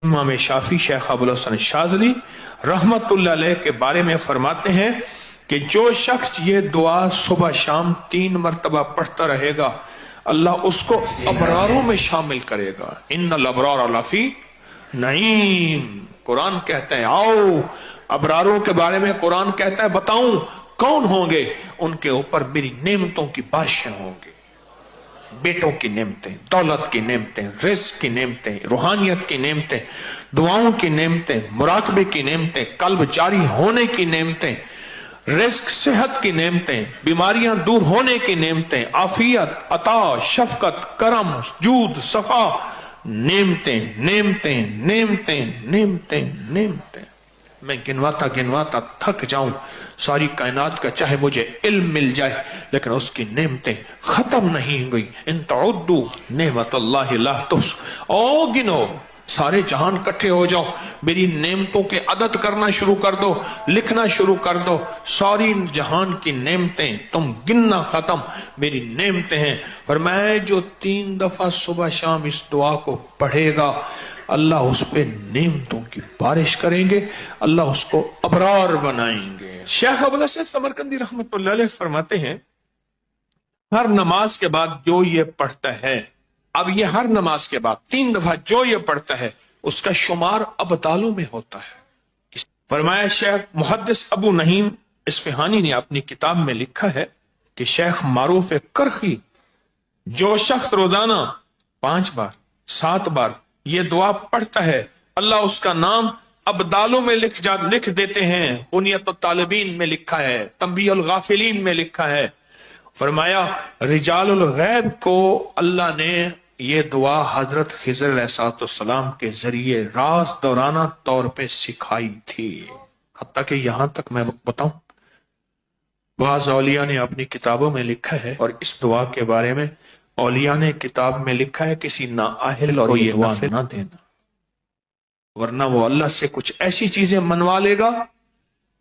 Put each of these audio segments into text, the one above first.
इमाम शाफी शेख अबुल हसन शाज़ली रहमतुल्लाह अलैह के बारे में फरमाते हैं कि जो शख्स ये दुआ सुबह शाम 3 मरतबा पढ़ता रहेगा अल्लाह उसको अबरारों में शामिल करेगा। इन्नल अबरार लफी नईम, कुरान कहते हैं आओ अबरारों के बारे में कुरान कहता है बताऊं कौन होंगे, उनके ऊपर मेरी नेमतों की बारिशें होंगी। बेटों की नेमतें, दौलत की नेमतें, रिज़्क़ की नेमतें, रूहानियत की नेमतें, दुआओं की नेमतें, मुराकबे की नेमतें, कल्ब जारी होने की नेमतें, रिज़्क़ सेहत की नेमतें, बीमारियां दूर होने की नेमतें, आफियत, अता, शफकत, करम, जूद, सफा, नेमतें नेमतें नेमतें नेमतें नेमतें। मैं गिनवाता गिनवाता थक जाऊं सारी कायनात का, चाहे मुझे इल्म मिल जाए लेकिन उसकी नेमतें खत्म नहीं हुई। इन तउद्दू नेमतल्लाहि ला तुहसूहा, ओ गिनो सारे जहान इकट्ठे हो जाओ, मेरी नेमतों के अदद करना शुरू कर दो, लिखना शुरू कर दो, सारी जहान की नेमतें तुम गिनना खत्म, मेरी नेमतें हैं। और मैं जो 3 दफा सुबह शाम इस दुआ को पढ़ेगा अल्लाह उस पे नेमतों की बारिश करेंगे, अल्लाह उसको अबरार बनाएंगे। शेख अबुल हसन समरकंदी रहमतुल्लाह अलैह फरमाते हैं हर नमाज के बाद जो ये पढ़ता है, अब ये हर नमाज के बाद 3 दफा जो ये पढ़ता है उसका शुमार अबदालों में होता है। फरमाया शेख मुहद्दिस अबू नहीम इस्फहानी ने अपनी किताब में लिखा है कि शेख मारूफ करखी जो शख्स रोजाना 5 बार 7 बार ये दुआ पढ़ता है अल्लाह उसका नाम अबदालों में लिख देते हैं। बुनियत तालिबीन में लिखा है, तंबीहुल गाफिलीन में लिखा है। फरमाया रिजालुल गैब को अल्लाह ने ये दुआ हजरत खिज़र अलैहिस्सलाम के जरिए राज दौराना तौर पे सिखाई थी। हत्ता कि यहां तक मैं बताऊं बाज़ औलिया ने अपनी किताबों में लिखा है और इस दुआ के बारे में औलिया ने किताब में लिखा है किसी नाअहल और ये दुआ ना देना, वरना वो अल्लाह से कुछ ऐसी चीजें मनवा लेगा,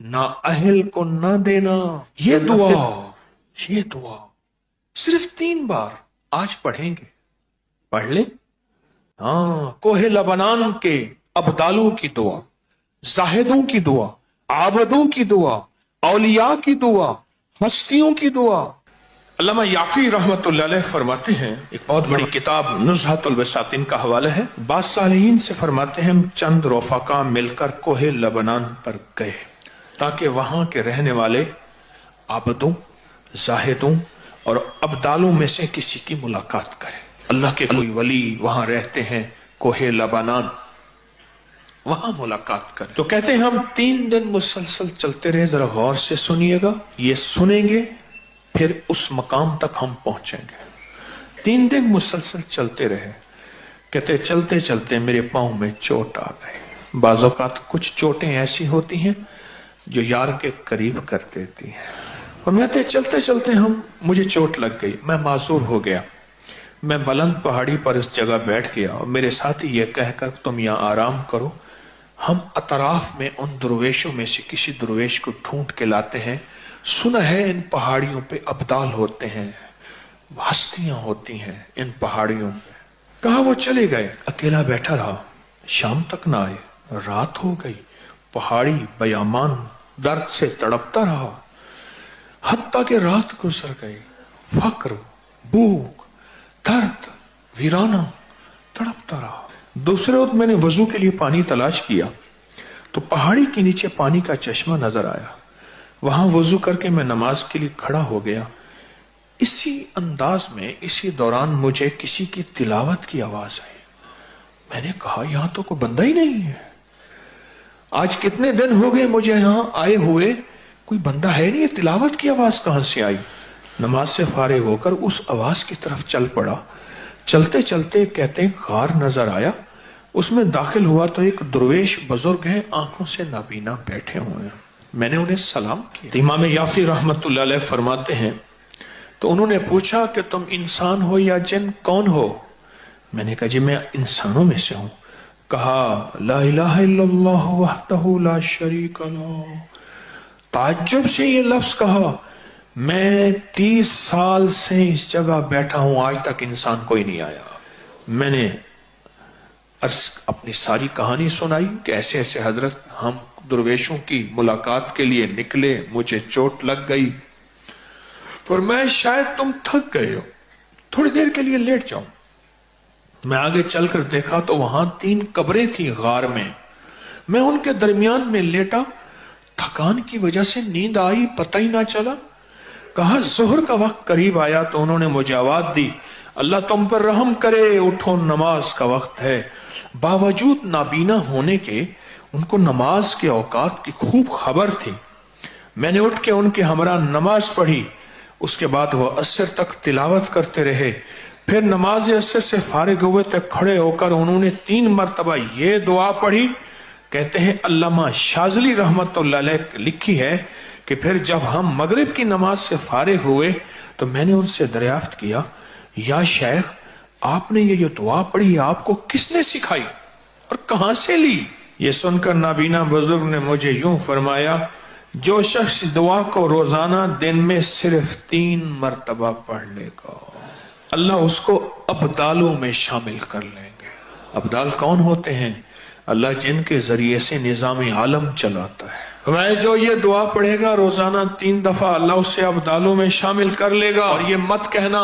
नाअहल को ना देना। ये दुआ सिर्फ 3 बार आज पढ़ेंगे, पढ़ ले। हाँ, कोहे लबनान के अबदालों की दुआ, जाहिदों की दुआ, आबदों की दुआ, औलिया की दुआ, हस्तियों की दुआ। अल्लामा याफी रहमतुल्लाह अलैह फरमाते हैं, एक बहुत बड़ी किताब नुज़हतुल वसातिन का हवाला है, बाज़ सालिहीन से फरमाते हैं हम चंद रफ़ाका मिलकर कोहे लबनान पर गए ताकि वहां के रहने वाले आबदों, जाहिदों और अबदालों में से किसी की मुलाकात करें। अल्लाह के कोई वली वहां रहते हैं कोहे लबनान, वहां मुलाकात करें। तो कहते हैं हम 3 दिन मुसलसल चलते रहे, जरा गौर से सुनिएगा, ये सुनेंगे फिर उस मकाम तक हम पहुंचेंगे। 3 दिन मुसलसल चलते रहे। कहते चलते चलते मेरे पांव में चोट आ गई। बाज़ औक़ात कुछ चोटें ऐसी होती हैं जो यार के करीब कर देती हैं। और मैं चलते चलते मुझे चोट लग गई, मैं माजूर हो गया। मैं बुलंद पहाड़ी पर इस जगह बैठ गया और मेरे साथी ये कहकर तुम यहाँ आराम करो, हम अतराफ में उन दुर्वेशों में से किसी दुर्वेश को ढूंढ के लाते हैं। सुना है इन पहाड़ियों पे अब्दाल होते हैं, हस्तियां होती हैं इन पहाड़ियों पे। कहा वो चले गए, अकेला बैठा रहा, शाम तक ना आए, रात हो गई, पहाड़ी बयामान दर्द से तड़पता रहा, हत्ता के रात गुजर गई। फक्र, भूख, दर्द, वीराना तड़पता रहा। दूसरे वक्त मैंने वजू के लिए पानी तलाश किया तो पहाड़ी के नीचे पानी का चश्मा नजर आया। वहां वजू करके मैं नमाज के लिए खड़ा हो गया। इसी अंदाज में इसी दौरान मुझे किसी की तिलावत की आवाज आई। मैंने कहा यहां तो कोई बंदा ही नहीं है, आज कितने दिन हो गए मुझे यहां आए हुए, कोई बंदा है नहीं, तिलावत की आवाज कहां से आई। नमाज से फारिग होकर उस आवाज की तरफ चल पड़ा। चलते चलते कहते गार नजर आया, उसमें दाखिल हुआ तो एक दुर्वेश बुजुर्ग है, आंखों से नाबीना बैठे हुए हैं। मैंने उन्हें सलाम किया। इमाम याफी रहमतुल्लाह अलैह फरमाते हैं तो उन्होंने पूछा कि तुम इंसान हो या जिन, कौन हो? मैंने कहा जी मैं इंसानों में से हूं। कहा ला इलाहा इल्लल्लाह वहदहू ला शरीक लहू। ताज्जुब से ये लफ्ज कहा, मैं 30 साल से इस जगह बैठा हूं, आज तक इंसान कोई नहीं आया। मैंने अपनी सारी कहानी सुनाई कि ऐसे ऐसे हजरत हम दुर्वेशों की मुलाकात के लिए निकले, मुझे चोट लग गई, पर मैं शायद तुम थक गए हो, थोड़ी देर के लिए लेट जाऊं। मैं आगे चलकर देखा तो वहां 3 कब्रें थी गार में, मैं उनके दरमियान में लेटा, थकान की वजह से नींद आई, पता ही ना चला। कहा जोहर का वक्त करीब आया तो उन्होंने मुझे आवाज दी, अल्लाह तुम पर रहम करे, उठो नमाज का वक्त है। बावजूद नाबीना होने के उनको नमाज के औकात की खूब खबर थी। मैंने उठ के उनके हमरा नमाज पढ़ी, उसके बाद वो असर तक तिलावत करते रहे। फिर नमाज असर से फारिग हुए तक खड़े होकर उन्होंने 3 मरतबा ये दुआ पढ़ी। कहते हैं अल्लामा शाज़ली रहमतुल्लाह अलैह लिखी है कि फिर जब हम मगरिब की नमाज से फारिग हुए तो मैंने उनसे दरियाफ्त किया, या शेख आपने ये दुआ पढ़ी आपको किसने सिखाई और कहां से ली? ये सुनकर नाबीना बुजुर्ग ने मुझे यूं फरमाया, जो शख्स दुआ को रोजाना दिन में सिर्फ 3 मरतबा पढ़ लेगा, अल्लाह उसको अब्दालों में शामिल कर लेंगे। अब्दाल कौन होते हैं? अल्लाह जिनके जरिए से निजाम आलम चलाता है। मैं जो ये दुआ पढ़ेगा रोजाना 3 दफा, अल्लाह उससे अब्दालों में शामिल कर लेगा। और ये मत कहना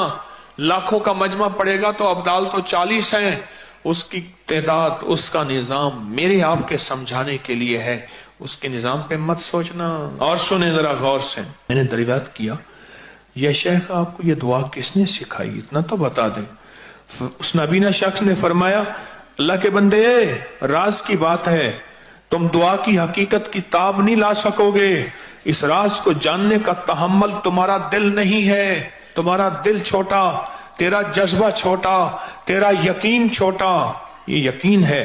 लाखों का मजमा पड़ेगा तो अब्दाल तो 40 हैं, उसकी तादाद, उसका निजाम मेरे आपके समझाने के लिए है, उसके निजाम पे मत सोचना। और सुने जरा गौर से, मैंने दरियाफ्त किया, यह शेख आपको ये दुआ किसने सिखाई, इतना तो बता दें। उस नबीना शख्स ने फरमाया, अल्लाह के बंदे, राज की बात है, तुम दुआ की हकीकत की ताब नहीं ला सकोगे, इस राज को जानने का तहम्मुल तुम्हारा दिल नहीं है, तुम्हारा दिल छोटा, तेरा जज्बा छोटा, तेरा यकीन छोटा, ये यकीन है।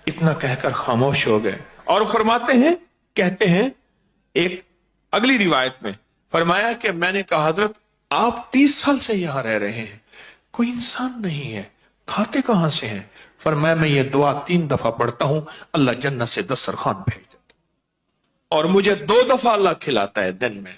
इतना कहकर खामोश हो गए। और फरमाते हैं, कहते हैं एक अगली रिवायत में फरमाया कि मैंने कहा हजरत आप 30 साल से यहां रह रहे हैं, कोई इंसान नहीं है, खाते कहां से हैं? फरमाया मैं ये दुआ 3 दफा पढ़ता हूं, अल्लाह जन्नत से दस्तरखान भेज देता और मुझे 2 दफा अल्लाह खिलाता है दिन में।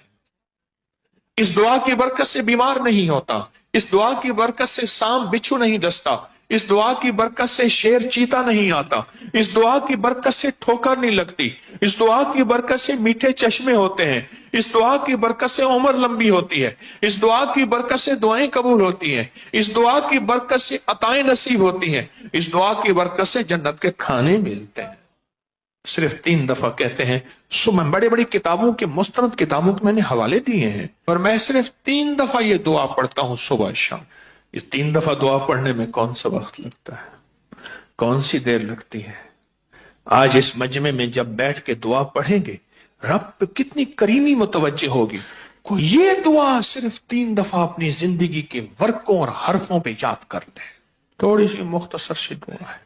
इस दुआ की बरकत से बीमार नहीं होता, इस दुआ की बरकत से सांप बिच्छू नहीं डसता, इस दुआ की बरकत से शेर चीता नहीं आता, इस दुआ की बरकत से ठोकर नहीं लगती, इस दुआ की बरकत से मीठे चश्मे होते हैं, इस दुआ की बरकत से उम्र लंबी होती है, इस दुआ की बरकत से दुआएं कबूल होती हैं, इस दुआ की बरकत से अताएं नसीब होती हैं, इस दुआ की बरकत से जन्नत के खाने मिलते हैं। सिर्फ 3 दफा कहते हैं। सुबह बड़ी बड़ी किताबों के, मुस्तनद किताबों के मैंने हवाले दिए हैं, पर मैं सिर्फ 3 दफा ये दुआ पढ़ता हूं सुबह शाम। इस 3 दफा दुआ पढ़ने में कौन सा वक्त लगता है, कौन सी देर लगती है? आज इस मजमे में जब बैठ के दुआ पढ़ेंगे, रब पे कितनी करीमी मुतवज्जे होगी। कोई ये दुआ सिर्फ 3 दफा अपनी जिंदगी के वर्कों और हरफों पे याद कर ले। थोड़ी सी मुख्तसर सी दुआ है,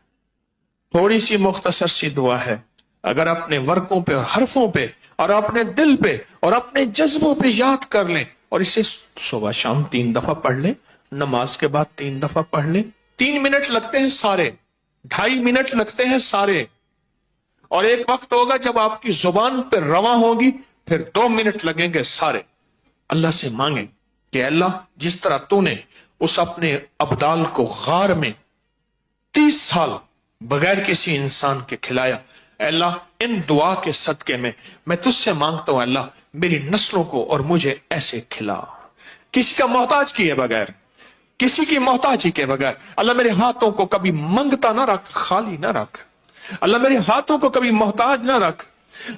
थोड़ी सी मुख्तसर सी दुआ है। अगर अपने वर्कों पे और हरफों पे और अपने दिल पे और अपने जज्बों पे याद कर लें और इसे सुबह शाम 3 दफा पढ़ लें, नमाज के बाद 3 दफा पढ़ लें। 3 मिनट लगते हैं सारे, 2.5 मिनट लगते हैं सारे, और एक वक्त होगा जब आपकी जुबान पे रवा होगी, फिर 2 मिनट लगेंगे सारे। अल्लाह से मांगे कि अल्लाह जिस तरह तूने उस अपने अब्दाल को गार में 30 साल बगैर किसी इंसान के खिलाया, अल्लाह इन दुआ के सदके में मैं तुझसे मांगता हूं, अल्लाह मेरी नस्लों को और मुझे ऐसे खिला, किसी का मोहताज किए बगैर, किसी की मोहताजी के बगैर। अल्लाह मेरे हाथों को कभी मंगता ना रख, खाली ना रख। अल्लाह मेरे हाथों को कभी मोहताज ना रख।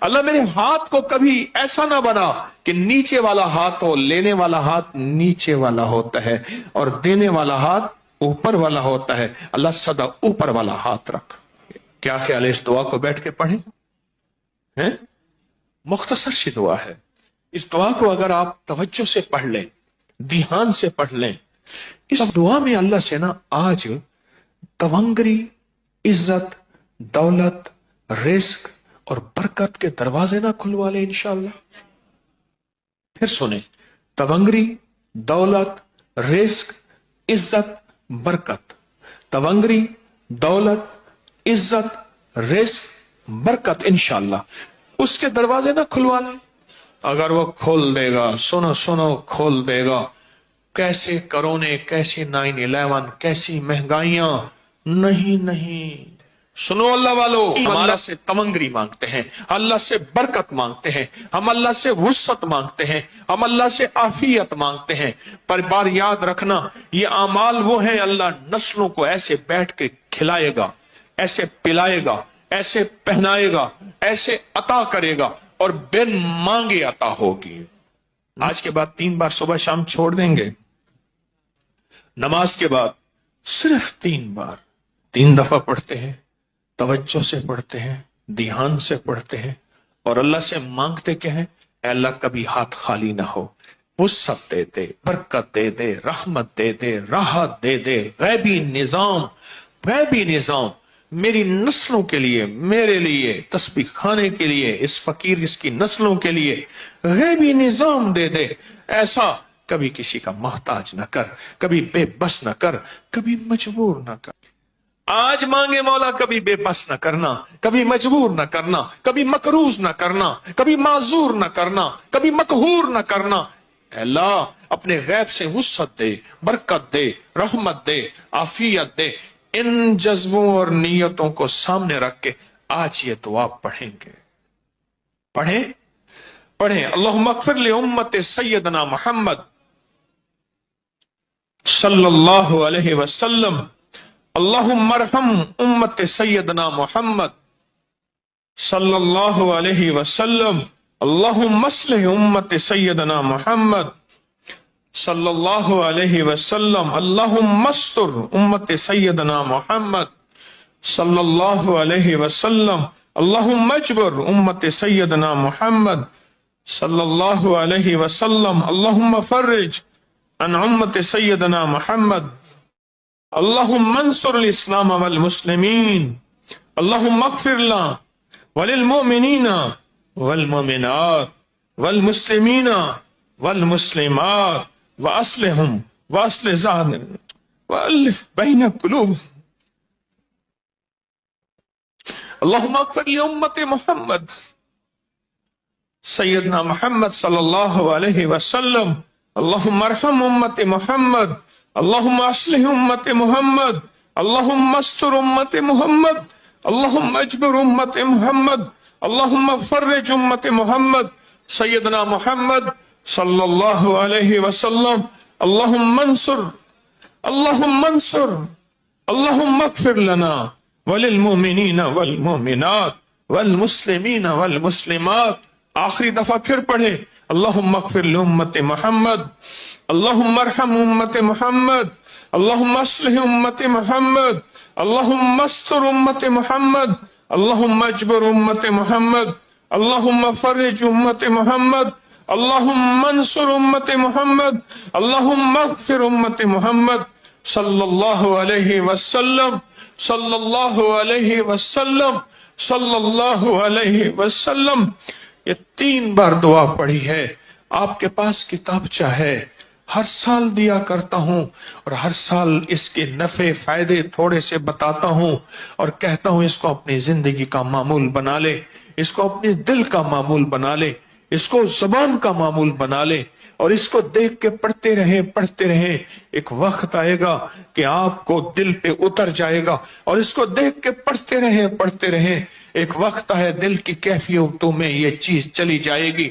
अल्लाह मेरे हाथ को कभी ऐसा ना बना कि नीचे वाला हाथ हो, लेने वाला हाथ नीचे वाला होता है और देने वाला हाथ ऊपर वाला होता है। अल्लाह सदा ऊपर वाला हाथ रख। क्या ख्याल है, इस दुआ को बैठ के पढ़ें? हैं? मुख्तसर सी दुआ है। इस दुआ को अगर आप तवज्जो से पढ़ लें, ध्यान से पढ़ लें, इस दुआ में अल्लाह से ना आज तवंगरी, इज्जत, दौलत, रिस्क और बरकत के दरवाजे ना खुलवा ले इंशाअल्लाह। फिर सुने, तवंगरी, दौलत, रिस्क, इज्जत, बरकत। तवंगरी, दौलत, इज्जत, रिस्क, बरकत, इंशाअल्लाह उसके दरवाजे ना खुलवा ले। अगर वो खोल देगा, सुनो सुनो, खोल देगा, कैसे कोरोने, कैसे 9/11, कैसी महंगाइयां, नहीं नहीं, सुनो अल्लाह वालों, हम अल्लाह से तमंगरी मांगते हैं, अल्लाह से बरकत मांगते हैं, हम अल्लाह से वुसअत मांगते हैं, हम अल्लाह से आफियत मांगते हैं। पर बार याद रखना, ये अमाल वो है अल्लाह नस्लों को ऐसे बैठ के खिलाएगा, ऐसे पिलाएगा, ऐसे पहनाएगा, ऐसे अता करेगा और बिन मांगे अता होगी। आज के बाद 3 बार सुबह शाम छोड़ देंगे, नमाज के बाद सिर्फ 3 बार, 3 दफा पढ़ते हैं, तवज्जो से पढ़ते हैं, ध्यान से पढ़ते हैं और अल्लाह से मांगते क्या है, अल्लाह कभी हाथ खाली ना हो, वुसअत दे दे, बरकत दे दे, रहमत दे दे, राहत दे दे, गैबी निजाम मेरी नस्लों के लिए, मेरे लिए, तस्बीह खाने के लिए, इस फकीर इसकी नस्लों के लिए गैबी निजाम दे दे। ऐसा कभी किसी का मोहताज न कर, कभी बेबस न कर, कभी मजबूर न कर। आज मांगे मौला, कभी बेबस न करना, कभी मजबूर न करना, कभी मकरूज न करना, कभी माजूर न करना, कभी मकहूर न करना। अल्लाह अपने गैब से वुसअत दे, बरकत दे, रहमत दे, आफियत दे। इन जज्बों और नीयतों को सामने रख के आज ये दुआ पढ़ेंगे। पढ़ें अल्लाहुम्मा अग़फ़िर लि उम्मति सय्यदना मुहम्मद सल्लल्लाहु अलैहि वसल्लम, अल्लाहुम्मा अरहम उम्मति सय्यदना मुहम्मद सल्लल्लाहु अलैहि वसल्लम, अल्लाहुम्मा अस्लिह उम्मति सय्यदना मुहम्मद सल्लल्लाहु अलैहि वसल्लम, अल्लाहुम्मा अस्तर उम्मति सय्यदना मुहम्मद सल्लल्लाहु अलैहि वसल्लम, अल्लाहुम्मा अजबर उम्मति सय्यदना मुहम्मद सल्लल्लाहु अलैहि वसल्लम, अल्लाहुम्मा फर्रिज अन उम्मति सय्यदना मुहम्मद, अल्लाहुम्मा अंसुर इस्लाम वल मुस्लिमीन, अल्लाहुम्मा अग़फ़िर लना वलिल मुमिनीना वल मुमिनात वल मुस्लिमीना वल मुस्लिमात व अस्लिहुम व अस्लिह ज़ातिहिम व अलिफ बैन क़ुलूबिहिम। अल्लाहुम्मा अग़फ़िर लि उम्मति मुहम्मद सय्यदना मुहम्मद सल्लल्लाहु अलैहि वसल्लम, अल्लाहुम्मा अरहम उम्मति मुहम्मद, अल्लाहुम्मा अस्लिह उम्मति मुहम्मद, अल्लाहुम्मा अस्तर उम्मति मुहम्मद, अल्लाहुम्मा अजबर उम्मति मुहम्मद, अल्लाहुम्मा फर्रिज उम्मति मुहम्मद सय्यदना मुहम्मद सल्लल्लाहु अलैहि वसल्लम, अल्लाहुम्मा अंसुर, अल्लाहुम्मा अग़फ़िर लना वलिल मुमिनीना वल मुमिनात वल मुस्लिमीना वल मुस्लिमात। आखिरी दफा फिर पढ़े, अल्लाहुम्मा अग़फ़िर लि उम्मति मुहम्मद, अल्लाहुम्मा अरहम उम्मति मुहम्मद, अल्लाहुम्मा अस्लिह उम्मति मुहम्मद, अल्लाहुम्मा अस्तर उम्मति मुहम्मद, अल्लाहुम्मा अजबर उम्मति मुहम्मद, अल्लाहुम्मा फर्रिज उम्मति मुहम्मद, अल्लाहुम्मा अंसुर उम्मति मुहम्मद, अल्लाहुम्मा अग़फ़िर उम्मति मुहम्मद सल्लल्लाहु अलैहि वसल्लम, सल्लल्लाहु अलैहि वसल्लम, सल्लल्लाहु अलैहि वसल्लम। ये 3 बार दुआ पढ़ी है। आपके पास किताबचा है, हर साल दिया करता हूं और हर साल इसके नफे फायदे थोड़े से बताता हूं और कहता हूं इसको अपनी जिंदगी का मामूल बना ले, इसको अपने दिल का मामूल बना ले, इसको जुबान का मामूल बना ले और इसको देख के पढ़ते रहे। एक वक्त आएगा कि आपको दिल पे उतर जाएगा और इसको देख के पढ़ते रहे। एक वक्त है दिल की कैफियतों में ये चीज चली जाएगी।